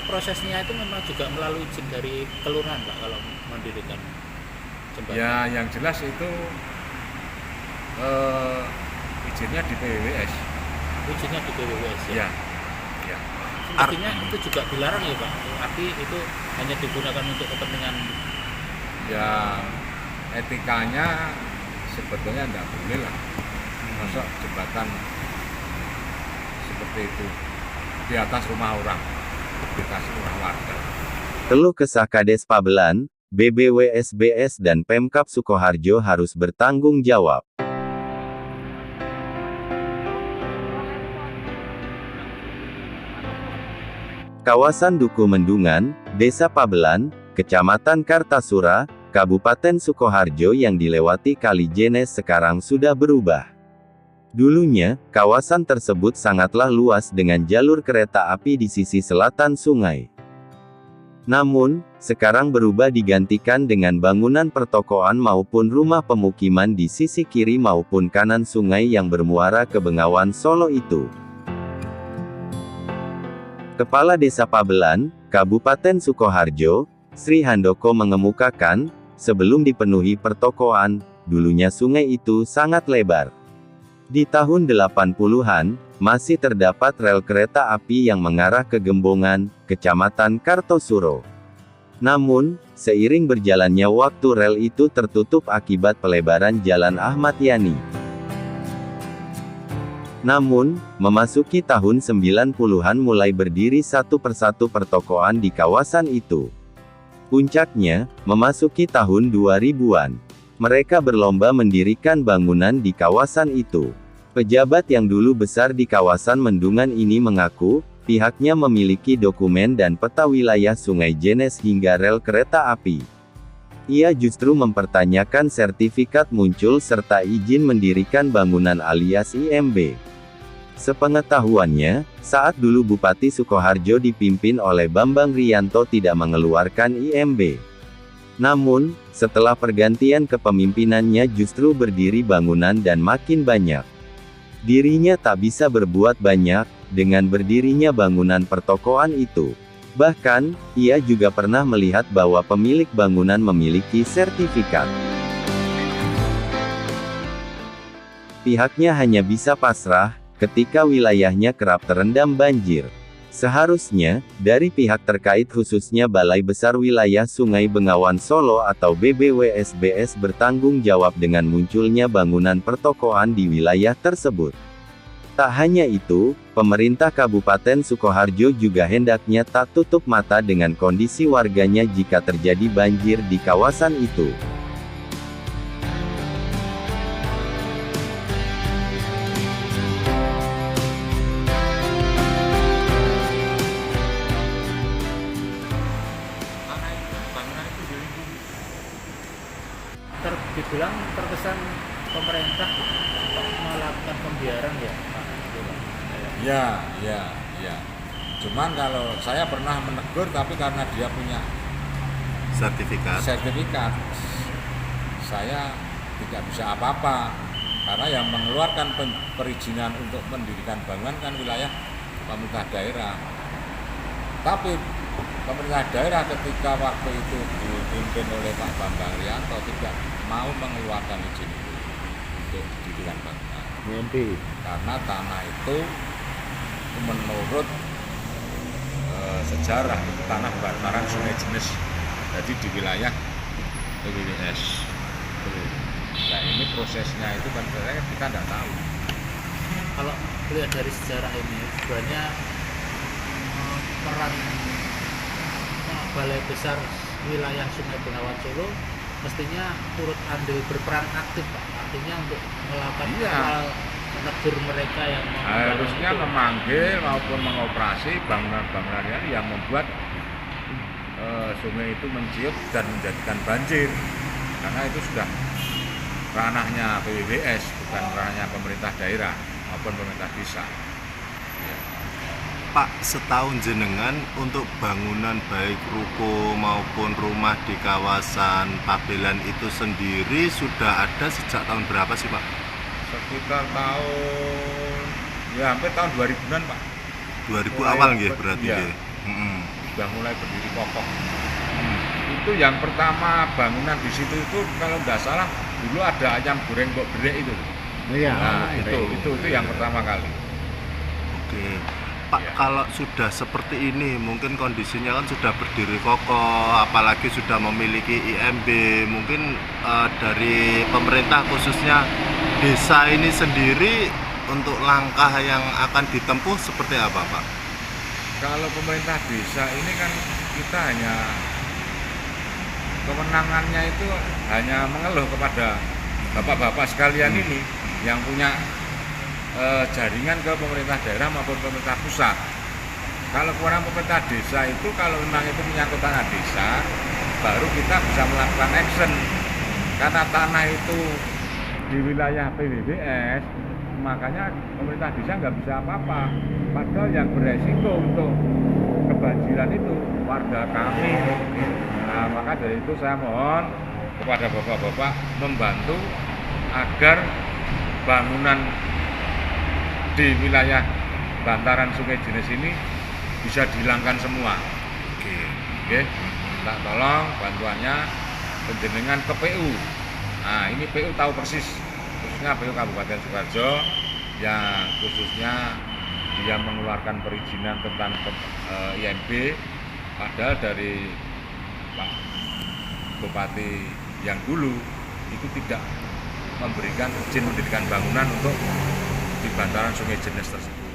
prosesnya itu memang juga melalui izin dari kelurahan Pak kalau mendirikan jembatan? Ya, yang jelas itu izinnya di PWS. Izinnya di PWS ya? Ya. Artinya itu juga dilarang ya Pak? Tapi itu hanya digunakan untuk kepentingan? Ya, etikanya sebetulnya enggak boleh lah. Masa jembatan seperti itu di atas rumah orang, di atas rumah warga. Keluh kesah Kades Pabelan, BBWSBS dan Pemkab Sukoharjo harus bertanggung jawab. Kawasan Duku Mendungan, Desa Pabelan, Kecamatan Kartasura, Kabupaten Sukoharjo yang dilewati Kali Jenes sekarang sudah berubah. Dulunya, kawasan tersebut sangatlah luas dengan jalur kereta api di sisi selatan sungai. Namun, sekarang berubah digantikan dengan bangunan pertokoan maupun rumah pemukiman di sisi kiri maupun kanan sungai yang bermuara ke Bengawan Solo itu. Kepala Desa Pabelan, Kabupaten Sukoharjo, Sri Handoko mengemukakan, sebelum dipenuhi pertokoan, dulunya sungai itu sangat lebar. Di tahun 80-an, masih terdapat rel kereta api yang mengarah ke Gembongan, Kecamatan Kartosuro. Namun, seiring berjalannya waktu rel itu tertutup akibat pelebaran Jalan Ahmad Yani. Namun, memasuki tahun 90-an mulai berdiri satu persatu pertokoan di kawasan itu. Puncaknya, memasuki tahun 2000-an. Mereka berlomba mendirikan bangunan di kawasan itu. Pejabat yang dulu besar di kawasan Mendungan ini mengaku, pihaknya memiliki dokumen dan peta wilayah Sungai Jenes hingga rel kereta api. Ia justru mempertanyakan sertifikat muncul serta izin mendirikan bangunan alias IMB. Sepengetahuannya, saat dulu Bupati Sukoharjo dipimpin oleh Bambang Riyanto tidak mengeluarkan IMB. Namun, setelah pergantian kepemimpinannya justru berdiri bangunan dan makin banyak. Dirinya tak bisa berbuat banyak, dengan berdirinya bangunan pertokoan itu. Bahkan, ia juga pernah melihat bahwa pemilik bangunan memiliki sertifikat. Pihaknya hanya bisa pasrah, ketika wilayahnya kerap terendam banjir. Seharusnya, dari pihak terkait khususnya Balai Besar Wilayah Sungai Bengawan Solo atau BBWSBS bertanggung jawab dengan munculnya bangunan pertokoan di wilayah tersebut. Tak hanya itu, pemerintah Kabupaten Sukoharjo juga hendaknya tak tutup mata dengan kondisi warganya jika terjadi banjir di kawasan itu. Dibilang terkesan pemerintah melakukan pembiaran ya Pak? Ya. Cuman kalau saya pernah menegur, tapi karena dia punya sertifikat, saya tidak bisa apa-apa. Karena yang mengeluarkan perizinan untuk mendirikan bangunan kan wilayah pemerintah daerah. Tapi pemerintah daerah ketika waktu itu dipimpin oleh Pak Bambang Riyanto tidak mau mengeluarkan izin itu untuk didirikan bangunan. Karena tanah itu menurut sejarah itu tanah bantaran Sungai Jenes, jadi di wilayah PWS. Nah ini prosesnya itu kan kita tidak tahu. Kalau lihat dari sejarah ini, sebenarnya peran Balai Besar Wilayah Sungai Bengawan Solo mestinya turut andil berperan aktif Pak. Artinya untuk melakukan hal menegur mereka yang harusnya memanggil maupun mengoperasi bangunan-bangunan yang membuat sungai itu menciut dan menjadikan banjir, karena itu sudah ranahnya PWBS, bukan ranahnya pemerintah daerah maupun pemerintah desa. Pak, setahun jenengan untuk bangunan baik ruko maupun rumah di kawasan Pabelan itu sendiri sudah ada sejak tahun berapa sih Pak? Sekitar tahun, ya hampir tahun 2000-an Pak. 2000 awal nggih berarti ya. nggih. sudah mulai berdiri kokoh. Itu yang pertama bangunan di situ itu kalau nggak salah dulu ada ayam goreng Mbok Brek itu. Iya. Nah, itu yang pertama kali. Oke. Pak, Ya. kalau sudah seperti ini, mungkin kondisinya kan sudah berdiri kokoh, apalagi sudah memiliki IMB, mungkin dari pemerintah khususnya desa ini sendiri untuk langkah yang akan ditempuh seperti apa, Pak? Kalau pemerintah desa ini kan kita hanya kewenangannya itu hanya mengeluh kepada bapak-bapak sekalian ini yang punya jaringan ke pemerintah daerah maupun pemerintah pusat. Kalau kewenangan pemerintah desa itu kalau memang itu menyangkut tanah desa, baru kita bisa melakukan action. Karena tanah itu di wilayah PBBS, makanya pemerintah desa nggak bisa apa-apa. Padahal yang beresiko untuk kebanjiran itu warga kami. Nah, maka dari itu saya mohon kepada bapak-bapak membantu agar bangunan di wilayah bantaran Sungai Jenis ini bisa dihilangkan semua. Oke, tak tolong bantuannya penjenengan ke PU. Nah, ini PU tahu persis, khususnya PU Kabupaten Sukoharjo yang khususnya dia mengeluarkan perizinan tentang IMB, padahal dari Pak Bupati yang dulu itu tidak memberikan izin mendirikan bangunan untuk di bantaran Sungai Jenis tersebut.